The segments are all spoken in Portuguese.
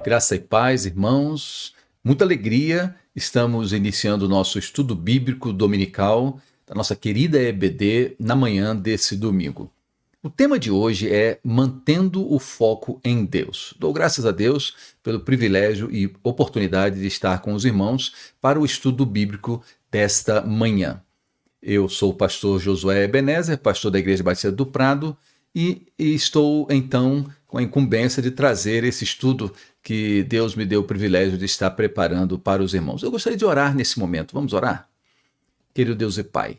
Graça e paz, irmãos. Muita alegria. Estamos iniciando o nosso estudo bíblico dominical da nossa querida EBD na manhã desse domingo. O tema de hoje é mantendo o foco em Deus. Dou graças a Deus pelo privilégio e oportunidade de estar com os irmãos para o estudo bíblico desta manhã. Eu sou o pastor Josué Ebenezer, pastor da Igreja Batista do Prado, e estou então com a incumbência de trazer esse estudo que Deus me deu o privilégio de estar preparando para os irmãos. Eu gostaria de orar nesse momento. Vamos orar? Querido Deus e Pai,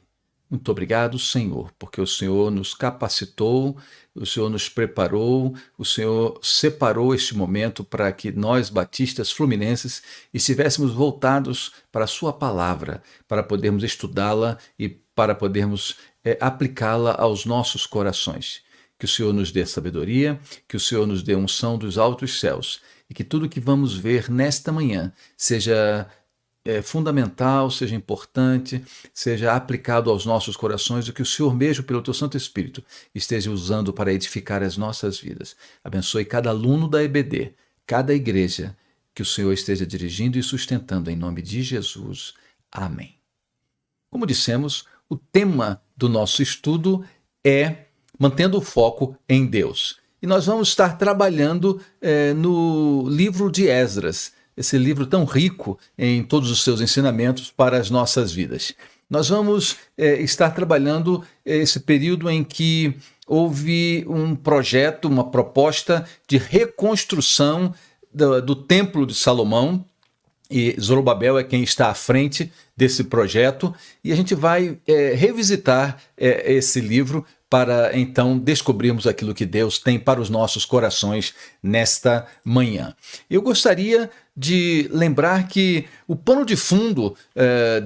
muito obrigado, Senhor, porque o Senhor nos capacitou, o Senhor nos preparou, o Senhor separou este momento para que nós, batistas fluminenses, estivéssemos voltados para a Sua palavra, para podermos estudá-la e para podermos aplicá-la aos nossos corações. Que o Senhor nos dê sabedoria, que o Senhor nos dê unção dos altos céus e que tudo que vamos ver nesta manhã seja fundamental, seja importante, seja aplicado aos nossos corações e que o Senhor mesmo, pelo Teu Santo Espírito, esteja usando para edificar as nossas vidas. Abençoe cada aluno da EBD, cada igreja, que o Senhor esteja dirigindo e sustentando em nome de Jesus. Amém. Como dissemos, o tema do nosso estudo é mantendo o foco em Deus. E nós vamos estar trabalhando no livro de Esdras, esse livro tão rico em todos os seus ensinamentos para as nossas vidas. Nós vamos estar trabalhando esse período em que houve um projeto, uma proposta de reconstrução do Templo de Salomão, e Zorobabel é quem está à frente desse projeto, e a gente vai revisitar esse livro para então descobrirmos aquilo que Deus tem para os nossos corações nesta manhã. Eu gostaria de lembrar que o pano de fundo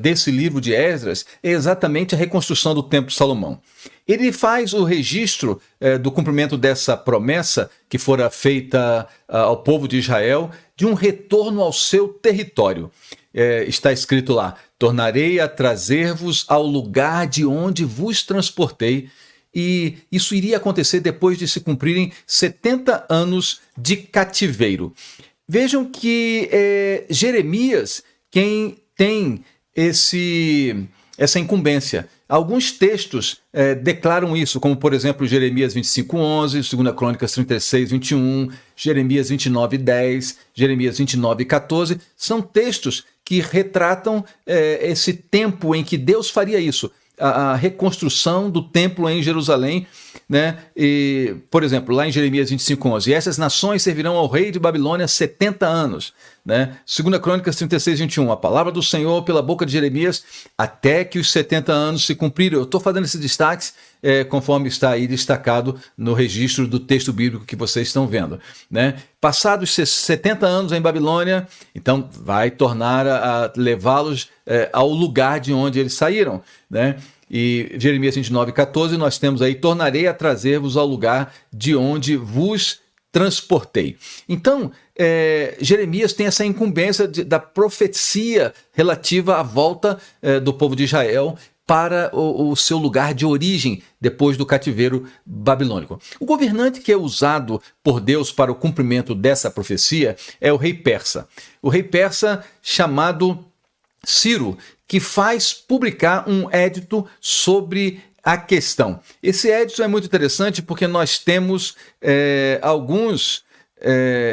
desse livro de Esdras é exatamente a reconstrução do Templo de Salomão. Ele faz o registro do cumprimento dessa promessa que fora feita ao povo de Israel de um retorno ao seu território. Está escrito lá: tornarei a trazer-vos ao lugar de onde vos transportei. E isso iria acontecer depois de se cumprirem 70 anos de cativeiro. Vejam que Jeremias quem tem essa incumbência. Alguns textos declaram isso, como por exemplo Jeremias 25:11, 2 Crônicas 36:21, Jeremias 29:10, Jeremias 29:14. São textos que retratam esse tempo em que Deus faria isso. A reconstrução do templo em Jerusalém, né? E, por exemplo, lá em Jeremias 25:11, e essas nações servirão ao rei de Babilônia 70 anos. Né? 2 Crônicas 36:21, a palavra do Senhor pela boca de Jeremias, até que os 70 anos se cumpriram. Eu estou fazendo esses destaques conforme está aí destacado no registro do texto bíblico que vocês estão vendo. Né? Passados 70 anos em Babilônia, então vai tornar a levá-los ao lugar de onde eles saíram. Né? E Jeremias 29:14, nós temos aí: tornarei a trazer-vos ao lugar de onde vos transportei. Então, Jeremias tem essa incumbência da profecia relativa à volta do povo de Israel para o seu lugar de origem depois do cativeiro babilônico. O governante que é usado por Deus para o cumprimento dessa profecia é o rei persa. O rei persa chamado Ciro, que faz publicar um édito sobre a questão. Esse édito é muito interessante porque nós temos alguns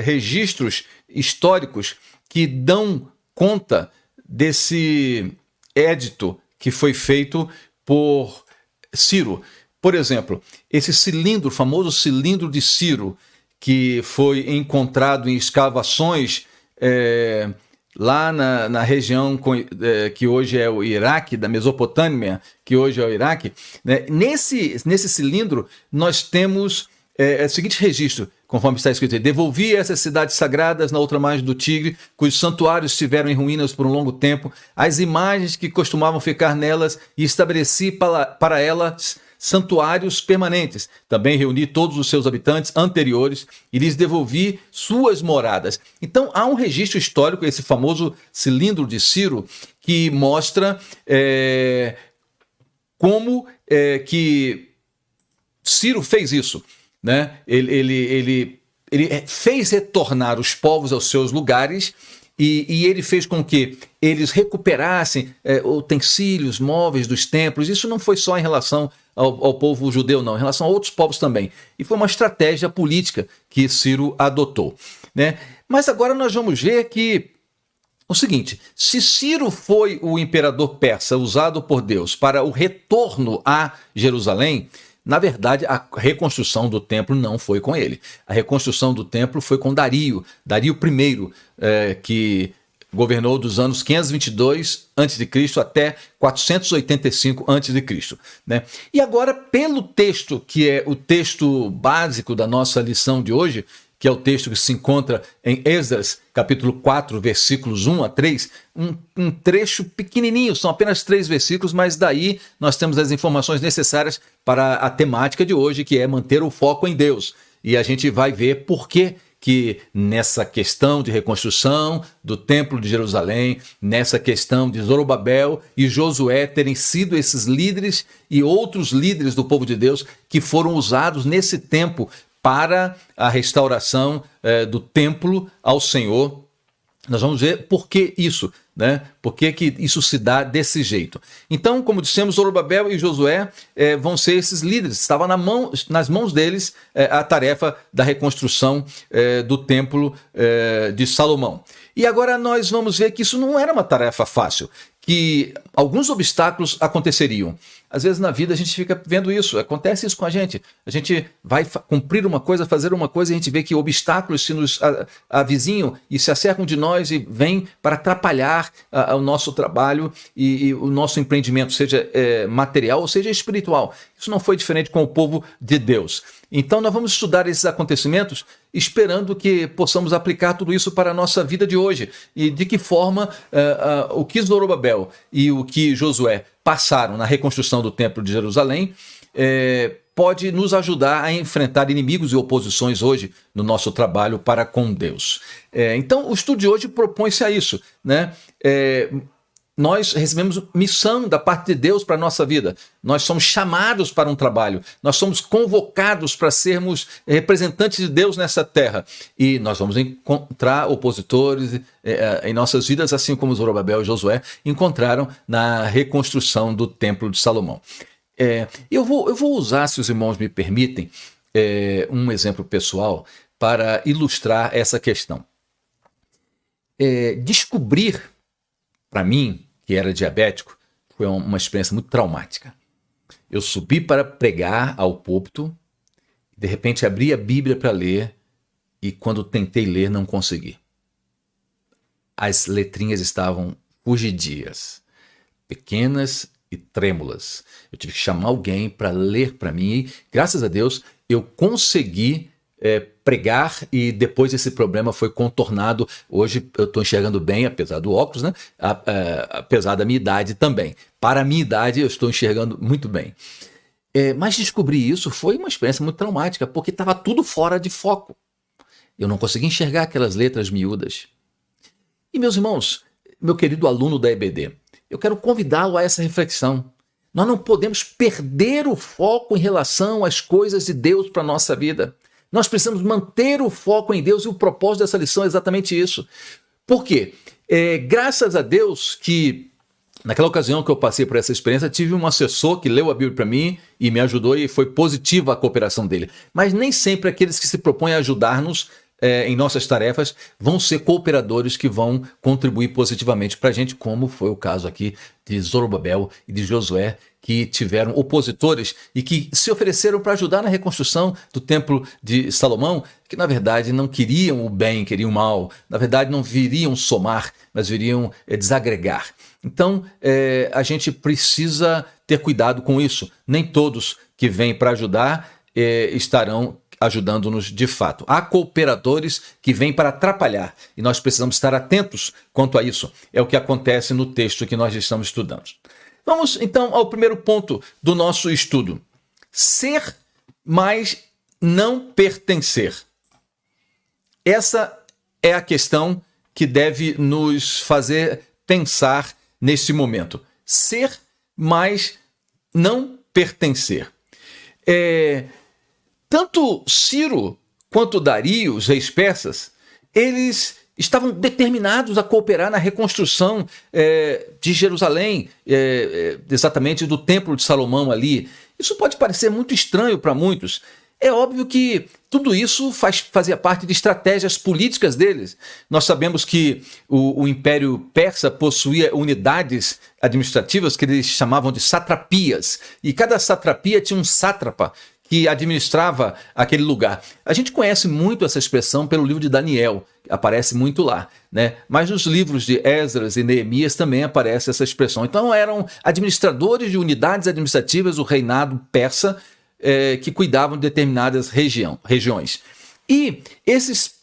registros históricos que dão conta desse édito que foi feito por Ciro. Por exemplo, esse cilindro, o famoso cilindro de Ciro, que foi encontrado em escavações lá na região que hoje é o Iraque, da Mesopotâmia, que hoje é o Iraque, né? Nesse cilindro nós temos o seguinte registro, conforme está escrito: devolvi essas cidades sagradas na outra margem do Tigre, cujos santuários estiveram em ruínas por um longo tempo, as imagens que costumavam ficar nelas, e estabeleci para elas santuários permanentes. Também reuni todos os seus habitantes anteriores e lhes devolvi suas moradas. Então há um registro histórico, esse famoso cilindro de Ciro, que mostra como que Ciro fez isso. Né? Ele ele fez retornar os povos aos seus lugares e ele fez com que eles recuperassem utensílios, móveis dos templos. Isso não foi só em relação ao povo judeu, não, em relação a outros povos também. E foi uma estratégia política que Ciro adotou, né? Mas agora nós vamos ver que o seguinte: se Ciro foi o imperador persa usado por Deus para o retorno a Jerusalém, na verdade, a reconstrução do templo não foi com ele. A reconstrução do templo foi com Dario I, que governou dos anos 522 a.C. até 485 a.C., né? E agora, pelo texto, que é o texto básico da nossa lição de hoje, que é o texto que se encontra em Esdras, capítulo 4, versículos 1 a 3, um trecho pequenininho, são apenas 3 versículos, mas daí nós temos as informações necessárias para a temática de hoje, que é manter o foco em Deus. E a gente vai ver por que nessa questão de reconstrução do Templo de Jerusalém, nessa questão de Zorobabel e Josué terem sido esses líderes e outros líderes do povo de Deus que foram usados nesse tempo para a restauração do templo ao Senhor. Nós vamos ver por que isso, né? Por que isso se dá desse jeito. Então, como dissemos, Zorobabel e Josué vão ser esses líderes. Estava nas mãos deles a tarefa da reconstrução do templo de Salomão. E agora nós vamos ver que isso não era uma tarefa fácil, que alguns obstáculos aconteceriam. Às vezes na vida a gente fica vendo isso, acontece isso com a gente. A gente vai cumprir uma coisa, fazer uma coisa, e a gente vê que obstáculos se nos avizinham e se acercam de nós e vêm para atrapalhar o nosso trabalho e o nosso empreendimento, seja material ou seja espiritual. Isso não foi diferente com o povo de Deus. Então nós vamos estudar esses acontecimentos esperando que possamos aplicar tudo isso para a nossa vida de hoje. E de que forma o que Zorobabel e o que Josué passaram na reconstrução do Templo de Jerusalém pode nos ajudar a enfrentar inimigos e oposições hoje no nosso trabalho para com Deus. Então o estudo de hoje propõe-se a isso, né? Nós recebemos missão da parte de Deus para a nossa vida. Nós somos chamados para um trabalho. Nós somos convocados para sermos representantes de Deus nessa terra. E nós vamos encontrar opositores em nossas vidas, assim como Zorobabel e Josué encontraram na reconstrução do Templo de Salomão. Eu vou usar, se os irmãos me permitem, um exemplo pessoal para ilustrar essa questão. Descobrir, para mim, que era diabético, foi uma experiência muito traumática. Eu subi para pregar ao púlpito, de repente abri a Bíblia para ler e quando tentei ler não consegui. As letrinhas estavam fugidias, pequenas e trêmulas. Eu tive que chamar alguém para ler para mim e, graças a Deus, eu consegui pregar e depois esse problema foi contornado. Hoje eu estou enxergando bem, apesar do óculos, né? Apesar da minha idade também. Para a minha idade eu estou enxergando muito bem. Mas descobrir isso foi uma experiência muito traumática, porque estava tudo fora de foco. Eu não conseguia enxergar aquelas letras miúdas. E meus irmãos, meu querido aluno da EBD, eu quero convidá-lo a essa reflexão. Nós não podemos perder o foco em relação às coisas de Deus para a nossa vida. Nós precisamos manter o foco em Deus e o propósito dessa lição é exatamente isso. Por quê? Graças a Deus que, naquela ocasião que eu passei por essa experiência, tive um assessor que leu a Bíblia para mim e me ajudou e foi positiva a cooperação dele. Mas nem sempre aqueles que se propõem a ajudar-nos em nossas tarefas vão ser cooperadores que vão contribuir positivamente para a gente, como foi o caso aqui de Zorobabel e de Josué, que tiveram opositores e que se ofereceram para ajudar na reconstrução do Templo de Salomão, que na verdade não queriam o bem, queriam o mal, na verdade não viriam somar, mas viriam desagregar. Então a gente precisa ter cuidado com isso. Nem todos que vêm para ajudar estarão ajudando-nos de fato. Há cooperadores que vêm para atrapalhar e nós precisamos estar atentos quanto a isso. É o que acontece no texto que nós estamos estudando. Vamos então ao primeiro ponto do nosso estudo. Ser, mas não pertencer. Essa é a questão que deve nos fazer pensar nesse momento. Ser, mas não pertencer. Tanto Ciro quanto Dario, os reis persas, eles estavam determinados a cooperar na reconstrução de Jerusalém, exatamente do Templo de Salomão ali. Isso pode parecer muito estranho para muitos. É óbvio que tudo isso fazia parte de estratégias políticas deles. Nós sabemos que o Império Persa possuía unidades administrativas que eles chamavam de satrapias, e cada satrapia tinha um sátrapa que administrava aquele lugar. A gente conhece muito essa expressão pelo livro de Daniel, aparece muito lá, né? Mas nos livros de Esdras e Neemias também aparece essa expressão. Então eram administradores de unidades administrativas do reinado persa, que cuidavam de determinadas regiões. E esses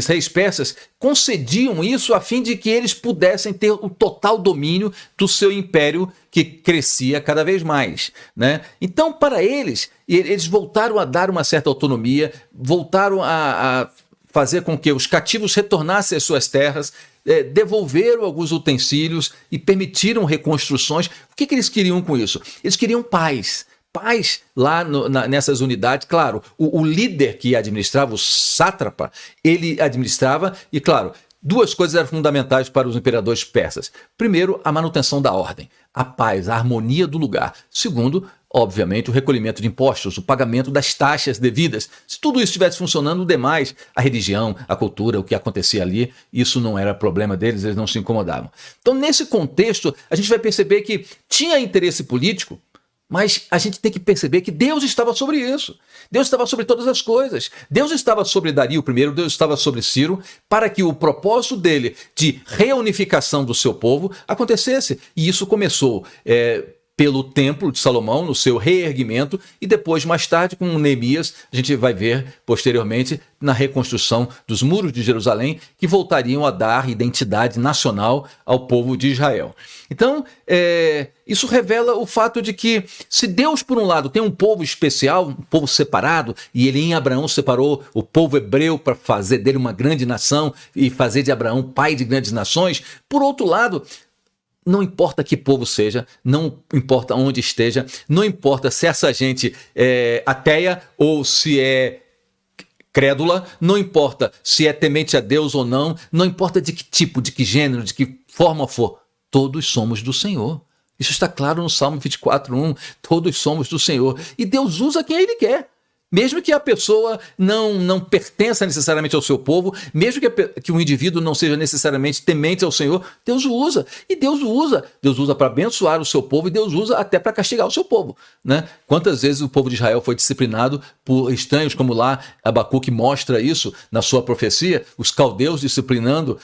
reis persas, concediam isso a fim de que eles pudessem ter o total domínio do seu império, que crescia cada vez mais, né? Então, para eles voltaram a dar uma certa autonomia, voltaram a fazer com que os cativos retornassem às suas terras, devolveram alguns utensílios e permitiram reconstruções. O que eles queriam com isso? Eles queriam paz lá nessas unidades. Claro, o líder que administrava, o sátrapa, ele administrava, e claro, duas coisas eram fundamentais para os imperadores persas. Primeiro, a manutenção da ordem, a paz, a harmonia do lugar. Segundo, obviamente, o recolhimento de impostos, o pagamento das taxas devidas. Se tudo isso estivesse funcionando, o demais, a religião, a cultura, o que acontecia ali, isso não era problema deles, eles não se incomodavam. Então, nesse contexto, a gente vai perceber que tinha interesse político, mas a gente tem que perceber que Deus estava sobre isso. Deus estava sobre todas as coisas. Deus estava sobre Dario I, Deus estava sobre Ciro, para que o propósito dele de reunificação do seu povo acontecesse. E isso começou pelo Templo de Salomão, no seu reerguimento, e depois, mais tarde, com Neemias, a gente vai ver posteriormente na reconstrução dos muros de Jerusalém, que voltariam a dar identidade nacional ao povo de Israel. Então, isso revela o fato de que, se Deus, por um lado, tem um povo especial, um povo separado, e ele em Abraão separou o povo hebreu para fazer dele uma grande nação e fazer de Abraão pai de grandes nações, por outro lado, não importa que povo seja, não importa onde esteja, não importa se essa gente é ateia ou se é crédula, não importa se é temente a Deus ou não, não importa de que tipo, de que gênero, de que forma for, todos somos do Senhor. Isso está claro no Salmo 24:1, todos somos do Senhor. E Deus usa quem Ele quer. Mesmo que a pessoa não pertença necessariamente ao seu povo, mesmo que o indivíduo não seja necessariamente temente ao Senhor, Deus o usa. E Deus usa para abençoar o seu povo, e Deus usa até para castigar o seu povo, né? Quantas vezes o povo de Israel foi disciplinado por estranhos, como lá Abacuque mostra isso na sua profecia, os caldeus disciplinando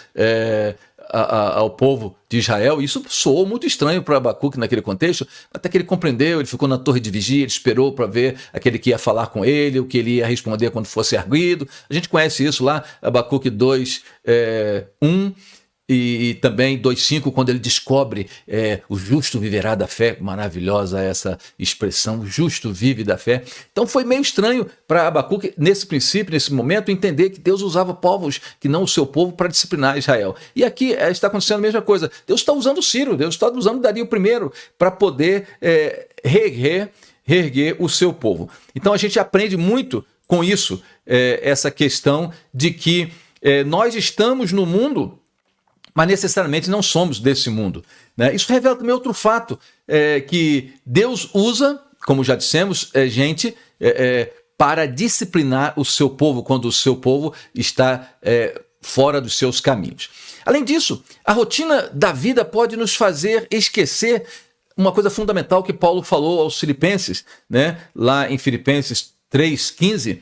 ao povo de Israel. Isso soou muito estranho para Abacuque naquele contexto, até que ele compreendeu, ele ficou na torre de vigia, ele esperou para ver aquele que ia falar com ele, o que ele ia responder quando fosse erguido. A gente conhece isso lá, Abacuque 2:1, e também 2:5, quando ele descobre o justo viverá da fé. Maravilhosa essa expressão, o justo vive da fé. Então foi meio estranho para Abacuque, nesse princípio, nesse momento, entender que Deus usava povos que não o seu povo para disciplinar Israel. E aqui está acontecendo a mesma coisa. Deus está usando Ciro, Deus está usando Dario I para poder reerguer o seu povo. Então a gente aprende muito com isso, essa questão de que nós estamos no mundo, mas necessariamente não somos desse mundo, né? Isso revela também outro fato, que Deus usa, como já dissemos, gente para disciplinar o seu povo, quando o seu povo está fora dos seus caminhos. Além disso, a rotina da vida pode nos fazer esquecer uma coisa fundamental que Paulo falou aos Filipenses, né? Lá em Filipenses 3:15,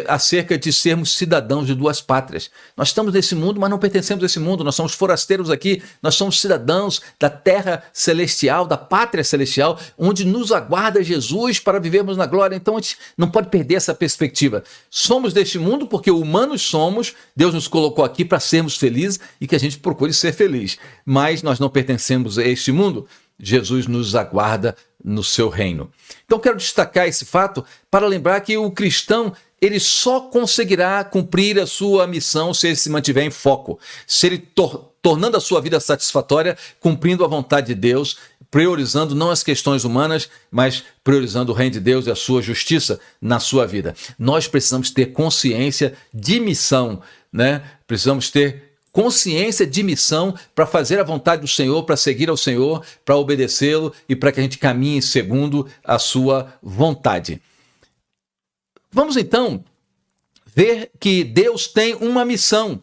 acerca de sermos cidadãos de duas pátrias. Nós estamos nesse mundo, mas não pertencemos a esse mundo, nós somos forasteiros aqui, nós somos cidadãos da terra celestial, da pátria celestial, onde nos aguarda Jesus para vivermos na glória. Então a gente não pode perder essa perspectiva. Somos deste mundo porque humanos somos, Deus nos colocou aqui para sermos felizes e que a gente procure ser feliz, mas nós não pertencemos a este mundo. Jesus nos aguarda no seu reino. Então quero destacar esse fato para lembrar que o cristão, ele só conseguirá cumprir a sua missão se ele se mantiver em foco, se ele tornando a sua vida satisfatória, cumprindo a vontade de Deus, priorizando não as questões humanas, mas priorizando o reino de Deus e a sua justiça na sua vida. Nós precisamos ter consciência de missão, né? Precisamos ter consciência de missão para fazer a vontade do Senhor, para seguir ao Senhor, para obedecê-lo e para que a gente caminhe segundo a sua vontade. Vamos então ver que Deus tem uma missão.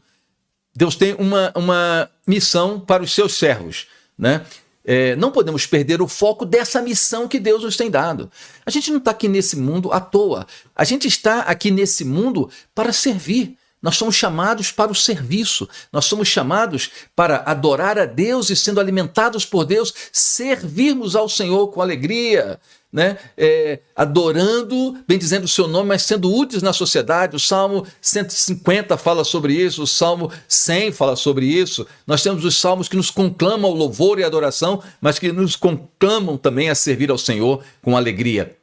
Deus tem uma missão para os seus servos, né? Não podemos perder o foco dessa missão que Deus nos tem dado. A gente não está aqui nesse mundo à toa. A gente está aqui nesse mundo para servir. Nós somos chamados para o serviço, nós somos chamados para adorar a Deus e, sendo alimentados por Deus, servirmos ao Senhor com alegria, né? Adorando, bendizendo o seu nome, mas sendo úteis na sociedade. O Salmo 150 fala sobre isso, o Salmo 100 fala sobre isso. Nós temos os salmos que nos conclamam ao louvor e adoração, mas que nos conclamam também a servir ao Senhor com alegria.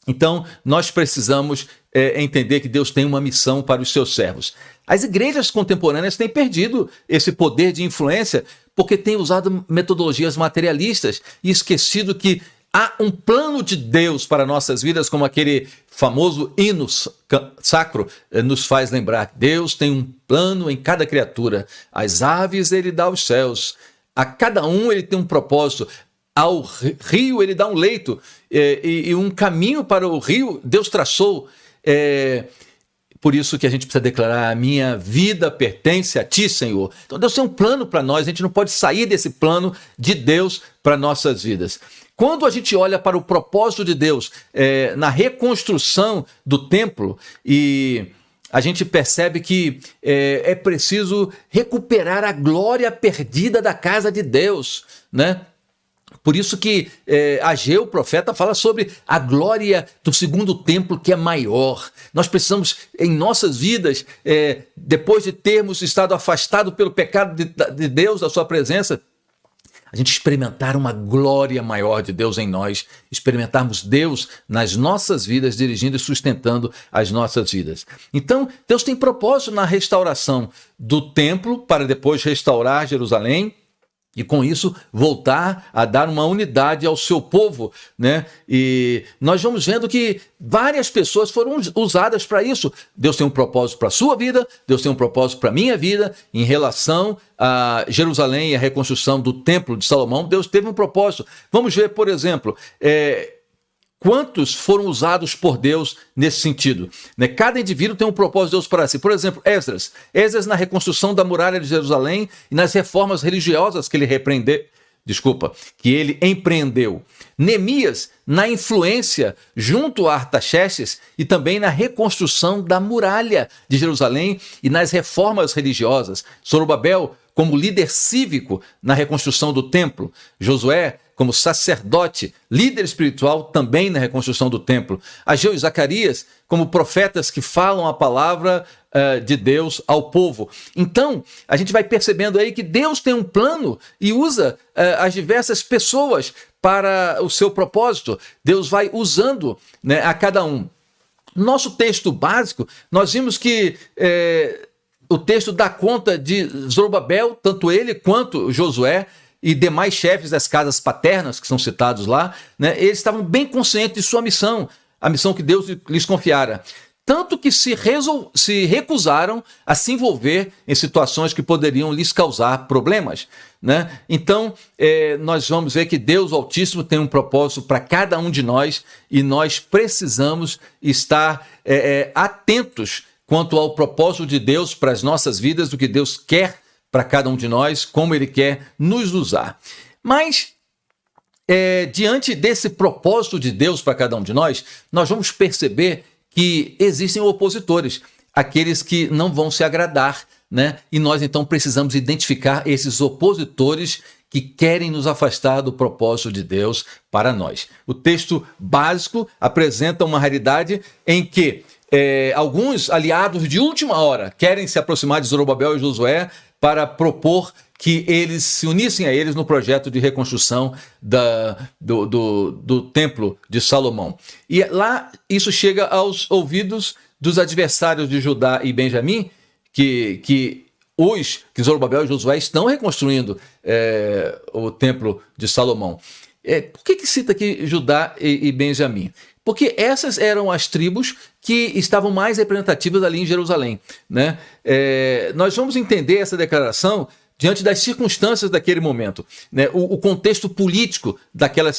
Então, nós precisamos entender que Deus tem uma missão para os seus servos. As igrejas contemporâneas têm perdido esse poder de influência porque têm usado metodologias materialistas e esquecido que há um plano de Deus para nossas vidas, como aquele famoso hino sacro nos faz lembrar. Deus tem um plano em cada criatura. Às aves ele dá os céus. A cada um ele tem um propósito. Ao rio ele dá um leito e um caminho para o rio Deus traçou. Por isso que a gente precisa declarar: a minha vida pertence a ti, Senhor. Então Deus tem um plano para nós, a gente não pode sair desse plano de Deus para nossas vidas. Quando a gente olha para o propósito de Deus na reconstrução do templo, e a gente percebe que é preciso recuperar a glória perdida da casa de Deus, né? Por isso que Ageu, o profeta, fala sobre a glória do segundo templo, que é maior. Nós precisamos, em nossas vidas, depois de termos estado afastados pelo pecado de Deus, da sua presença, a gente experimentar uma glória maior de Deus em nós, experimentarmos Deus nas nossas vidas, dirigindo e sustentando as nossas vidas. Então, Deus tem propósito na restauração do templo, para depois restaurar Jerusalém, e com isso voltar a dar uma unidade ao seu povo, né? E nós vamos vendo que várias pessoas foram usadas para isso. Deus tem um propósito para a sua vida, Deus tem um propósito para a minha vida. Em relação a Jerusalém e a reconstrução do templo de Salomão, Deus teve um propósito. Vamos ver, por exemplo, quantos foram usados por Deus nesse sentido, né? Cada indivíduo tem um propósito de Deus para si. Por exemplo, Esdras na reconstrução da muralha de Jerusalém e nas reformas religiosas que ele empreendeu. Neemias na influência junto a Artaxerxes e também na reconstrução da muralha de Jerusalém e nas reformas religiosas. Zorobabel como líder cívico na reconstrução do templo. Josué como sacerdote, líder espiritual também na reconstrução do templo. Ageu e Zacarias como profetas que falam a palavra de Deus ao povo. Então, a gente vai percebendo aí que Deus tem um plano e usa as diversas pessoas para o seu propósito. Deus vai usando, né, a cada um. No nosso texto básico, nós vimos que o texto dá conta de Zorobabel, tanto ele quanto Josué, e demais chefes das casas paternas que são citados lá, né, eles estavam bem conscientes de sua missão, a missão que Deus lhes confiara. Tanto que se recusaram a se envolver em situações que poderiam lhes causar problemas, né? Então, nós vamos ver que Deus Altíssimo tem um propósito para cada um de nós e nós precisamos estar atentos quanto ao propósito de Deus para as nossas vidas, do que Deus quer para cada um de nós, como Ele quer nos usar. Mas, diante desse propósito de Deus para cada um de nós, nós vamos perceber que existem opositores, aqueles que não vão se agradar, né? E nós então precisamos identificar esses opositores que querem nos afastar do propósito de Deus para nós. O texto básico apresenta uma realidade em que alguns aliados de última hora querem se aproximar de Zorobabel e Josué para propor que eles se unissem a eles no projeto de reconstrução do templo de Salomão. E lá isso chega aos ouvidos dos adversários de Judá e Benjamim, que Zorobabel e Josué estão reconstruindo o templo de Salomão. Por que cita aqui Judá e Benjamim? Porque essas eram as tribos que estavam mais representativas ali em Jerusalém, né? Nós vamos entender essa declaração diante das circunstâncias daquele momento, né? O contexto político daquela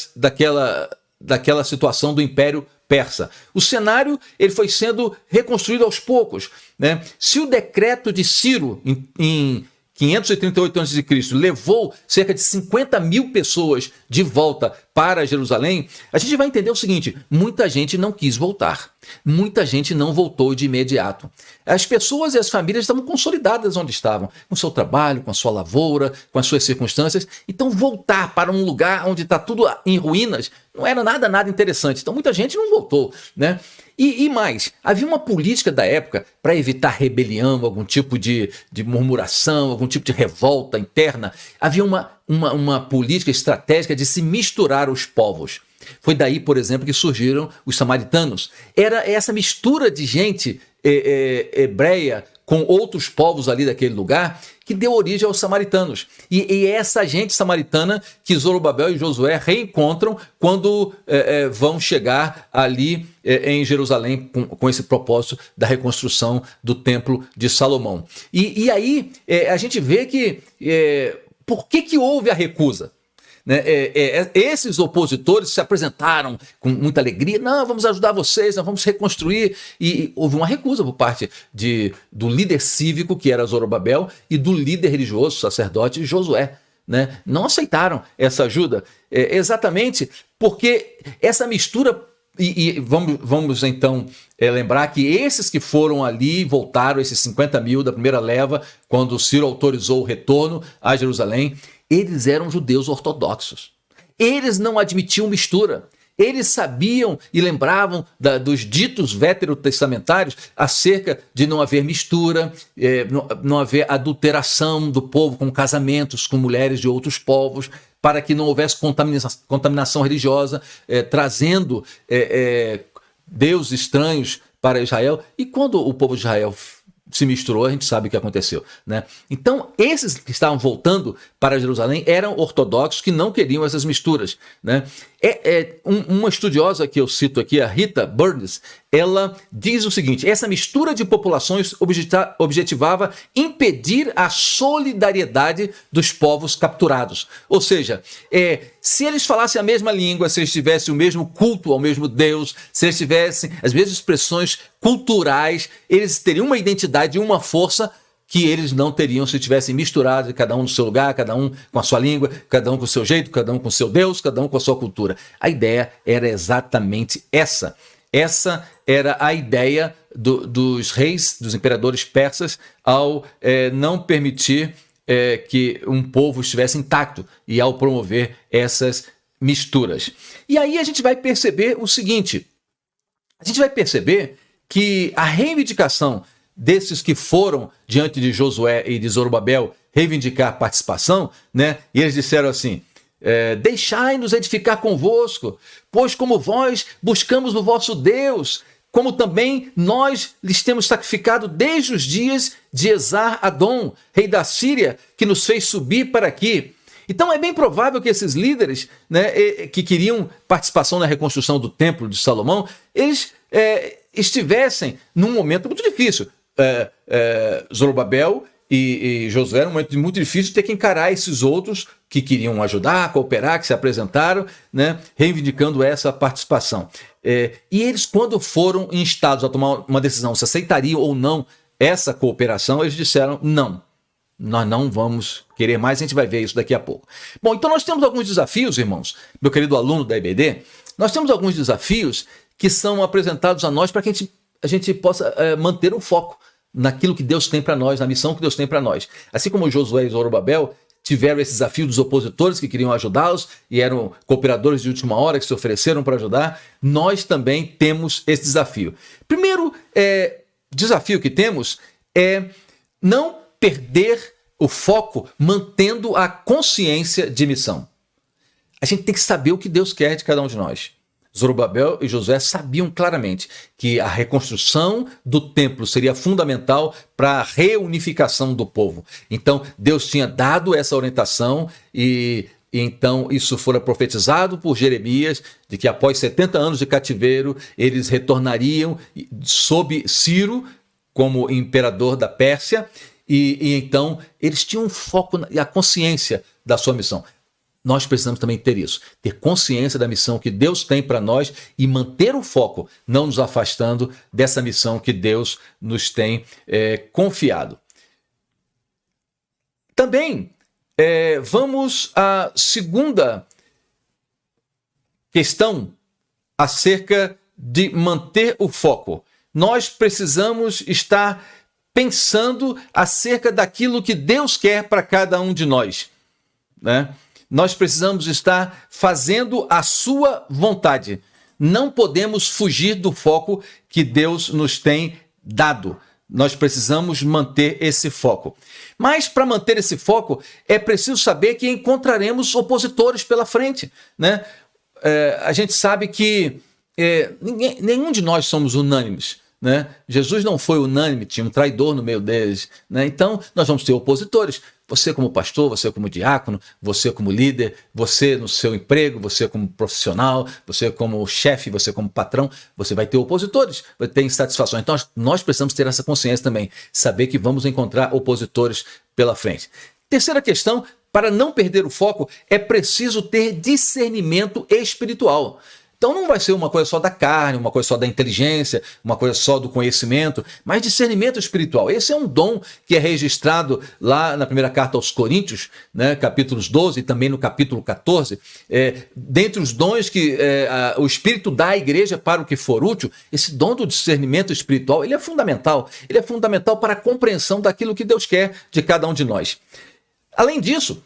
situação do Império Persa. O cenário ele foi sendo reconstruído aos poucos, né? Se o decreto de Ciro, em 538 a.C., levou cerca de 50 mil pessoas de volta para Jerusalém, a gente vai entender o seguinte: muita gente não quis voltar. Muita gente não voltou de imediato. As pessoas e as famílias estavam consolidadas onde estavam, com o seu trabalho, com a sua lavoura, com as suas circunstâncias. Então voltar para um lugar onde está tudo em ruínas não era nada interessante. Então muita gente não voltou, né? E mais, havia uma política da época para evitar rebelião, algum tipo de murmuração, algum tipo de revolta interna. Havia uma política estratégica de se misturar os povos. Foi daí, por exemplo, que surgiram os samaritanos. Era essa mistura de gente hebreia com outros povos ali daquele lugar que deu origem aos samaritanos. E é essa gente samaritana que Zorobabel e Josué reencontram quando vão chegar ali em Jerusalém com esse propósito da reconstrução do Templo de Salomão. E aí a gente vê que por que houve a recusa? Né? Esses opositores se apresentaram com muita alegria. Não, vamos ajudar vocês, nós vamos reconstruir. E houve uma recusa por parte do líder cívico, que era Zorobabel, e do líder religioso, sacerdote Josué. Né? Não aceitaram essa ajuda, exatamente porque essa mistura. E vamos então lembrar que esses que foram ali, voltaram, esses 50 mil da primeira leva, quando Ciro autorizou o retorno a Jerusalém, eles eram judeus ortodoxos. Eles não admitiam mistura. Eles sabiam e lembravam dos ditos veterotestamentários acerca de não haver mistura, não haver adulteração do povo com casamentos com mulheres de outros povos, para que não houvesse contaminação religiosa, trazendo deuses estranhos para Israel. E quando o povo de Israel se misturou, a gente sabe o que aconteceu, né? Então, esses que estavam voltando para Jerusalém eram ortodoxos que não queriam essas misturas, né? Uma estudiosa que eu cito aqui, a Rita Burns, ela diz o seguinte: essa mistura de populações objetivava impedir a solidariedade dos povos capturados. Ou seja, se eles falassem a mesma língua, se eles tivessem o mesmo culto ao mesmo Deus, se eles tivessem as mesmas expressões culturais, eles teriam uma identidade e uma força que eles não teriam se tivessem misturado, cada um no seu lugar, cada um com a sua língua, cada um com o seu jeito, cada um com o seu Deus, cada um com a sua cultura. A ideia era exatamente essa. Essa era a ideia dos reis, dos imperadores persas, ao não permitir que um povo estivesse intacto e ao promover essas misturas. E aí a gente vai perceber o seguinte: a gente vai perceber que a reivindicação desses que foram diante de Josué e de Zorobabel reivindicar participação, né? E eles disseram assim: deixai-nos edificar convosco, pois como vós buscamos o vosso Deus, como também nós lhes temos sacrificado desde os dias de Esar-Adom, rei da Síria, que nos fez subir para aqui. Então é bem provável que esses líderes, né, que queriam participação na reconstrução do Templo de Salomão, eles estivessem num momento muito difícil. Zorobabel e Josué, era um momento muito difícil de ter que encarar esses outros que queriam ajudar, cooperar, que se apresentaram, né, reivindicando essa participação. E eles, quando foram instados a tomar uma decisão se aceitariam ou não essa cooperação, eles disseram: não, nós não vamos querer mais, a gente vai ver isso daqui a pouco. Bom, então nós temos alguns desafios, irmãos, meu querido aluno da EBD, nós temos alguns desafios que são apresentados a nós para que a gente possa manter o foco naquilo que Deus tem para nós, na missão que Deus tem para nós. Assim como Josué e Zorobabel tiveram esse desafio dos opositores que queriam ajudá-los e eram cooperadores de última hora que se ofereceram para ajudar, nós também temos esse desafio. Primeiro desafio que temos é não perder o foco mantendo a consciência de missão. A gente tem que saber o que Deus quer de cada um de nós. Zorobabel e Josué sabiam claramente que a reconstrução do templo seria fundamental para a reunificação do povo. Então, Deus tinha dado essa orientação e e então isso fora profetizado por Jeremias, de que após 70 anos de cativeiro, eles retornariam sob Ciro, como imperador da Pérsia, e então eles tinham um foco e a consciência da sua missão. Nós precisamos também ter isso, ter consciência da missão que Deus tem para nós e manter o foco, não nos afastando dessa missão que Deus nos tem confiado. Também vamos à segunda questão acerca de manter o foco. Nós precisamos estar pensando acerca daquilo que Deus quer para cada um de nós, né? Nós precisamos estar fazendo a sua vontade. Não podemos fugir do foco que Deus nos tem dado. Nós precisamos manter esse foco. Mas para manter esse foco, é preciso saber que encontraremos opositores pela frente, né? A gente sabe que nenhum de nós somos unânimes, né? Jesus não foi unânime, tinha um traidor no meio deles, né? Então nós vamos ter opositores. Você como pastor, você como diácono, você como líder, você no seu emprego, você como profissional, você como chefe, você como patrão, você vai ter opositores, vai ter insatisfações. Então nós precisamos ter essa consciência também, saber que vamos encontrar opositores pela frente. Terceira questão, para não perder o foco, é preciso ter discernimento espiritual. Então não vai ser uma coisa só da carne, uma coisa só da inteligência, uma coisa só do conhecimento, mas discernimento espiritual. Esse é um dom que é registrado lá na primeira carta aos Coríntios, né, capítulos 12 e também no capítulo 14. Dentre os dons que o Espírito dá à igreja para o que for útil, esse dom do discernimento espiritual, ele é fundamental. Ele é fundamental para a compreensão daquilo que Deus quer de cada um de nós. Além disso,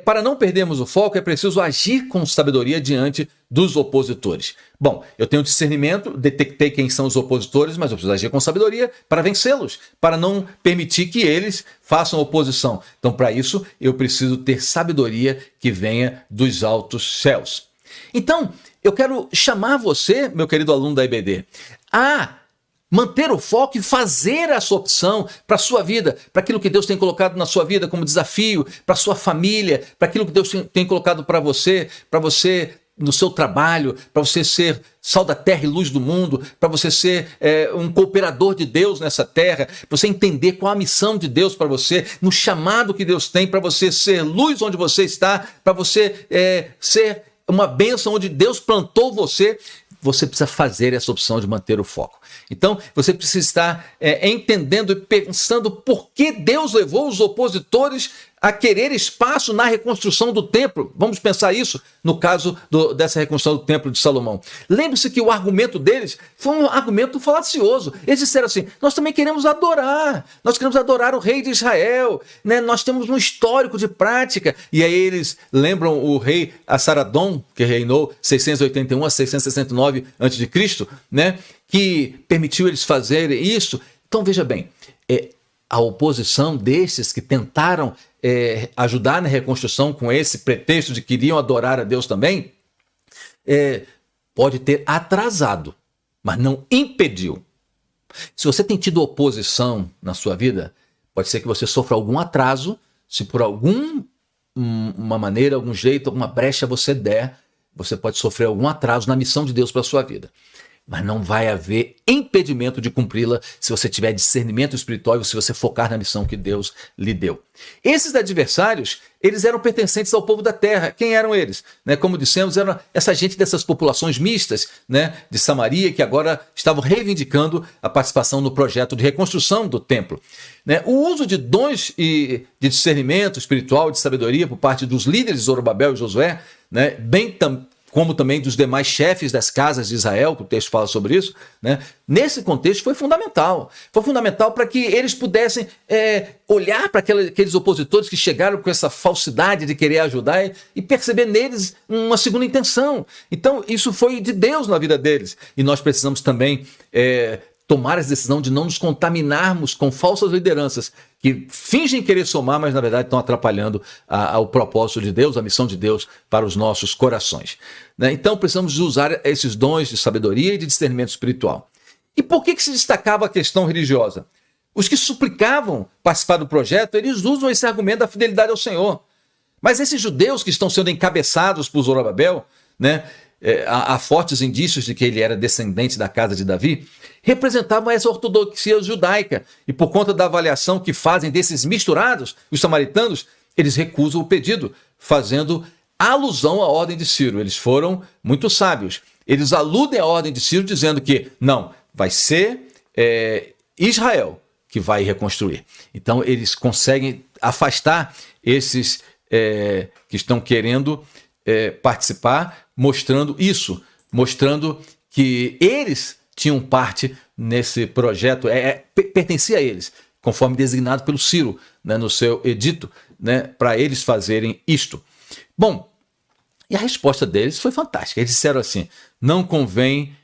para não perdermos o foco, é preciso agir com sabedoria diante dos opositores. Bom, eu tenho discernimento, detectei quem são os opositores, mas eu preciso agir com sabedoria para vencê-los, para não permitir que eles façam oposição. Então, para isso, eu preciso ter sabedoria que venha dos altos céus. Então, eu quero chamar você, meu querido aluno da EBD, a manter o foco e fazer essa opção para a sua vida, para aquilo que Deus tem colocado na sua vida como desafio, para a sua família, para aquilo que Deus tem colocado para você no seu trabalho, para você ser sal da terra e luz do mundo, para você ser um cooperador de Deus nessa terra, para você entender qual a missão de Deus para você, no chamado que Deus tem para você ser luz onde você está, para você ser uma bênção onde Deus plantou você. Você precisa fazer essa opção de manter o foco. Então, você precisa estar entendendo e pensando por que Deus levou os opositores a querer espaço na reconstrução do templo. Vamos pensar isso no caso dessa reconstrução do templo de Salomão. Lembre-se que o argumento deles foi um argumento falacioso. Eles disseram assim, nós também queremos adorar o rei de Israel, né? Nós temos um histórico de prática. E aí eles lembram o rei Assaradom, que reinou 681 a 669 a.C., né? Que permitiu eles fazerem isso. Então veja bem, a oposição desses que tentaram ajudar na reconstrução com esse pretexto de que queriam adorar a Deus também, pode ter atrasado, mas não impediu. Se você tem tido oposição na sua vida, pode ser que você sofra algum atraso, se por alguma maneira, algum jeito, alguma brecha você der, você pode sofrer algum atraso na missão de Deus para a sua vida. Mas não vai haver impedimento de cumpri-la se você tiver discernimento espiritual e se você focar na missão que Deus lhe deu. Esses adversários, eles eram pertencentes ao povo da terra. Quem eram eles? Como dissemos, eram essa gente dessas populações mistas, né, de Samaria, que agora estavam reivindicando a participação no projeto de reconstrução do templo. O uso de dons e de discernimento espiritual, de sabedoria por parte dos líderes de Zorobabel e Josué, né, como também dos demais chefes das casas de Israel, que o texto fala sobre isso, né? Nesse contexto foi fundamental. Foi fundamental para que eles pudessem olhar para aqueles opositores que chegaram com essa falsidade de querer ajudar e perceber neles uma segunda intenção. Então isso foi de Deus na vida deles. E nós precisamos também tomar essa decisão de não nos contaminarmos com falsas lideranças que fingem querer somar, mas na verdade estão atrapalhando o propósito de Deus, a missão de Deus para os nossos corações. Então precisamos usar esses dons de sabedoria e de discernimento espiritual. E por que se destacava a questão religiosa? Os que suplicavam participar do projeto, eles usam esse argumento da fidelidade ao Senhor. Mas esses judeus que estão sendo encabeçados por Zorobabel, né, há fortes indícios de que ele era descendente da casa de Davi, representavam essa ortodoxia judaica. E por conta da avaliação que fazem desses misturados, os samaritanos, eles recusam o pedido, fazendo alusão à ordem de Ciro. Eles foram muito sábios. Eles aludem à ordem de Ciro dizendo que não, vai ser Israel que vai reconstruir. Então eles conseguem afastar esses que estão querendo participar, mostrando isso, mostrando que eles tinham parte nesse projeto, pertencia a eles, conforme designado pelo Ciro, né, no seu edito, né, para eles fazerem isto. Bom, e a resposta deles foi fantástica. Eles disseram assim: não convém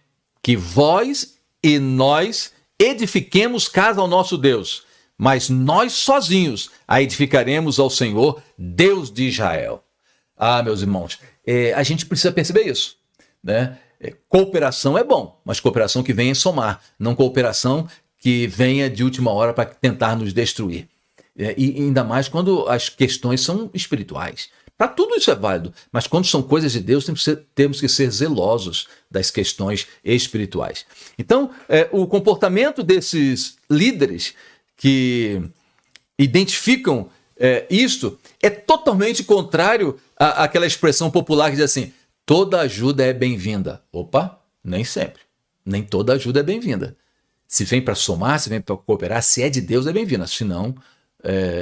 que vós e nós edifiquemos casa ao nosso Deus, mas nós sozinhos a edificaremos ao Senhor, Deus de Israel. Ah, meus irmãos, a gente precisa perceber isso, né? Cooperação é bom, mas cooperação que venha somar, não cooperação que venha de última hora para tentar nos destruir. E ainda mais quando as questões são espirituais. Para tudo isso é válido, mas quando são coisas de Deus, temos que ser zelosos das questões espirituais. Então, o comportamento desses líderes que identificam isto é totalmente contrário àquela expressão popular que diz assim: toda ajuda é bem-vinda. Opa, nem sempre. Nem toda ajuda é bem-vinda. Se vem para somar, se vem para cooperar, se é de Deus é bem-vinda, se não,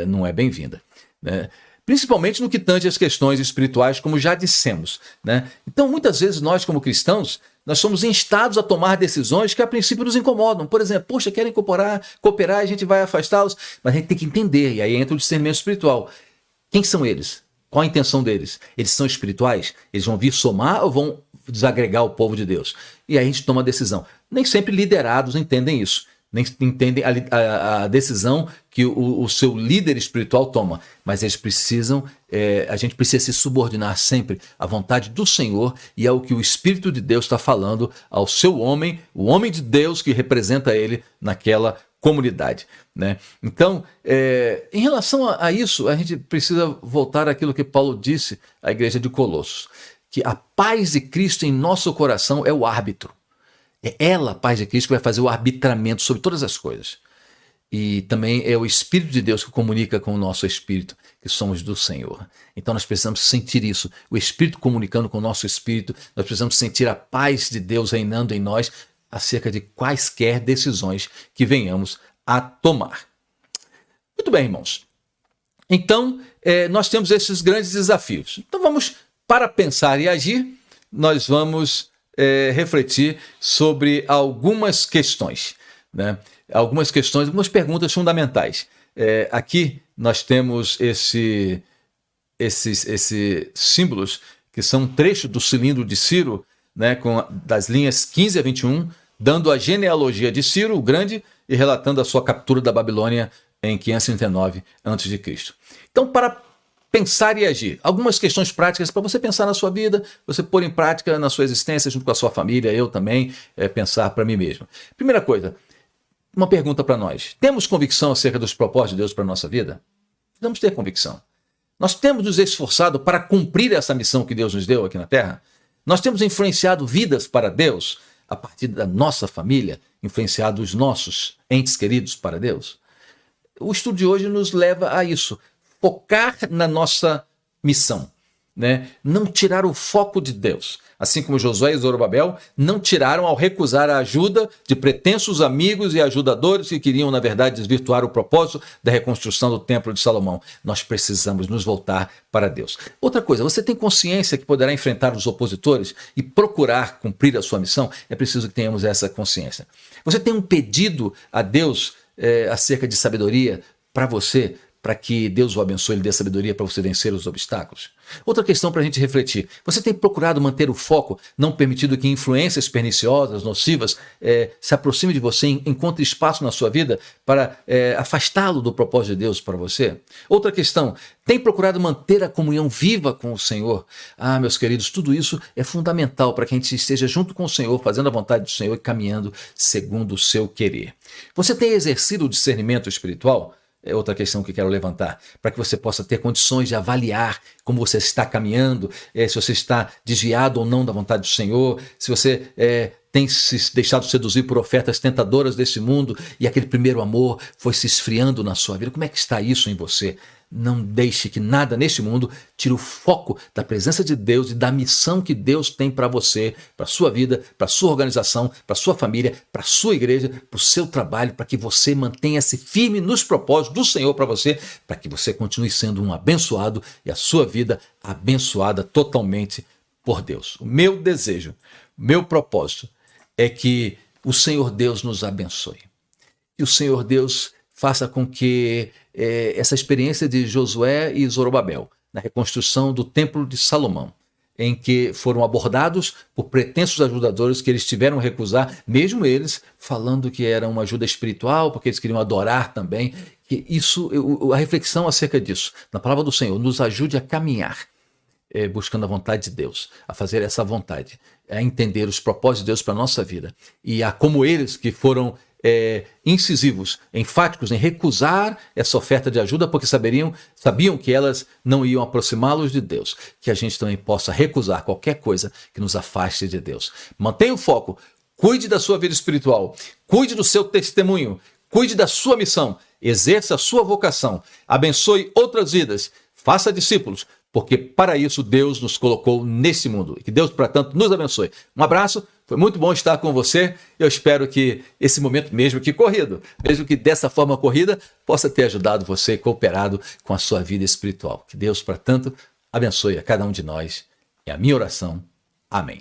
não é bem-vinda, né? Principalmente no que tange às questões espirituais, como já dissemos, né? Então, muitas vezes nós, como cristãos, nós somos instados a tomar decisões que a princípio nos incomodam. Por exemplo, poxa, querem cooperar, a gente vai afastá-los, mas a gente tem que entender, e aí entra o discernimento espiritual. Quem são eles? Qual a intenção deles? Eles são espirituais? Eles vão vir somar ou vão desagregar o povo de Deus? E aí a gente toma a decisão. Nem sempre liderados entendem isso. Nem entendem a decisão que o seu líder espiritual toma, mas eles precisam, a gente precisa se subordinar sempre à vontade do Senhor e ao que o Espírito de Deus está falando ao seu homem, o homem de Deus que representa ele naquela comunidade, né? Então, em relação a isso, a gente precisa voltar àquilo que Paulo disse à igreja de Colossos, que a paz de Cristo em nosso coração é o árbitro. É ela, a paz de Cristo, que vai fazer o arbitramento sobre todas as coisas. E também é o Espírito de Deus que comunica com o nosso espírito, que somos do Senhor. Então nós precisamos sentir isso, o Espírito comunicando com o nosso espírito, nós precisamos sentir a paz de Deus reinando em nós acerca de quaisquer decisões que venhamos a tomar. Muito bem, irmãos. Então, nós temos esses grandes desafios. Então vamos, para pensar e agir, nós vamos refletir sobre algumas questões, né? Algumas perguntas fundamentais. Aqui nós temos esses símbolos que são um trecho do cilindro de Ciro, né, das linhas 15 a 21, dando a genealogia de Ciro, o Grande, e relatando a sua captura da Babilônia em 539 a.C. Então, para pensar e agir. Algumas questões práticas para você pensar na sua vida, você pôr em prática na sua existência, junto com a sua família, eu também, pensar para mim mesmo. Primeira coisa, uma pergunta para nós. Temos convicção acerca dos propósitos de Deus para a nossa vida? Precisamos ter convicção. Nós temos nos esforçado para cumprir essa missão que Deus nos deu aqui na Terra? Nós temos influenciado vidas para Deus a partir da nossa família, influenciado os nossos entes queridos para Deus? O estudo de hoje nos leva a isso. Focar na nossa missão, né? Não tirar o foco de Deus. Assim como Josué e Zorobabel não tiraram ao recusar a ajuda de pretensos amigos e ajudadores que queriam, na verdade, desvirtuar o propósito da reconstrução do Templo de Salomão. Nós precisamos nos voltar para Deus. Outra coisa, você tem consciência que poderá enfrentar os opositores e procurar cumprir a sua missão? É preciso que tenhamos essa consciência. Você tem um pedido a Deus acerca de sabedoria para você, para que Deus o abençoe e lhe dê sabedoria para você vencer os obstáculos? Outra questão para a gente refletir. Você tem procurado manter o foco, não permitindo que influências perniciosas, nocivas, se aproximem de você, encontre espaço na sua vida para afastá-lo do propósito de Deus para você? Outra questão, tem procurado manter a comunhão viva com o Senhor? Ah, meus queridos, tudo isso é fundamental para que a gente esteja junto com o Senhor, fazendo a vontade do Senhor e caminhando segundo o seu querer. Você tem exercido o discernimento espiritual? é outra questão que quero levantar, para que você possa ter condições de avaliar como você está caminhando, se você está desviado ou não da vontade do Senhor, se você tem se deixado seduzir por ofertas tentadoras desse mundo e aquele primeiro amor foi se esfriando na sua vida. Como é que está isso em você? Não deixe que nada neste mundo tire o foco da presença de Deus e da missão que Deus tem para você, para a sua vida, para a sua organização, para a sua família, para a sua igreja, para o seu trabalho, para que você mantenha-se firme nos propósitos do Senhor para você, para que você continue sendo um abençoado e a sua vida abençoada totalmente por Deus. O meu desejo, o meu propósito é que o Senhor Deus nos abençoe. Que o Senhor Deus faça com que essa experiência de Josué e Zorobabel, na reconstrução do Templo de Salomão, em que foram abordados por pretensos ajudadores que eles tiveram a recusar, mesmo eles falando que era uma ajuda espiritual, porque eles queriam adorar também, que isso, a reflexão acerca disso, na palavra do Senhor, nos ajude a caminhar, buscando a vontade de Deus, a fazer essa vontade, a entender os propósitos de Deus para a nossa vida, e a como eles que foram incisivos, enfáticos em recusar essa oferta de ajuda, porque sabiam que elas não iam aproximá-los de Deus, que a gente também possa recusar qualquer coisa que nos afaste de Deus. Mantenha o foco, cuide da sua vida espiritual, cuide do seu testemunho, cuide da sua missão, exerça a sua vocação, abençoe outras vidas, faça discípulos, porque para isso Deus nos colocou nesse mundo. E que Deus, portanto, nos abençoe. Um abraço, foi muito bom estar com você. Eu espero que esse momento, mesmo que corrido, mesmo que dessa forma corrida, possa ter ajudado você e cooperado com a sua vida espiritual. Que Deus, portanto, abençoe a cada um de nós. É a minha oração. Amém.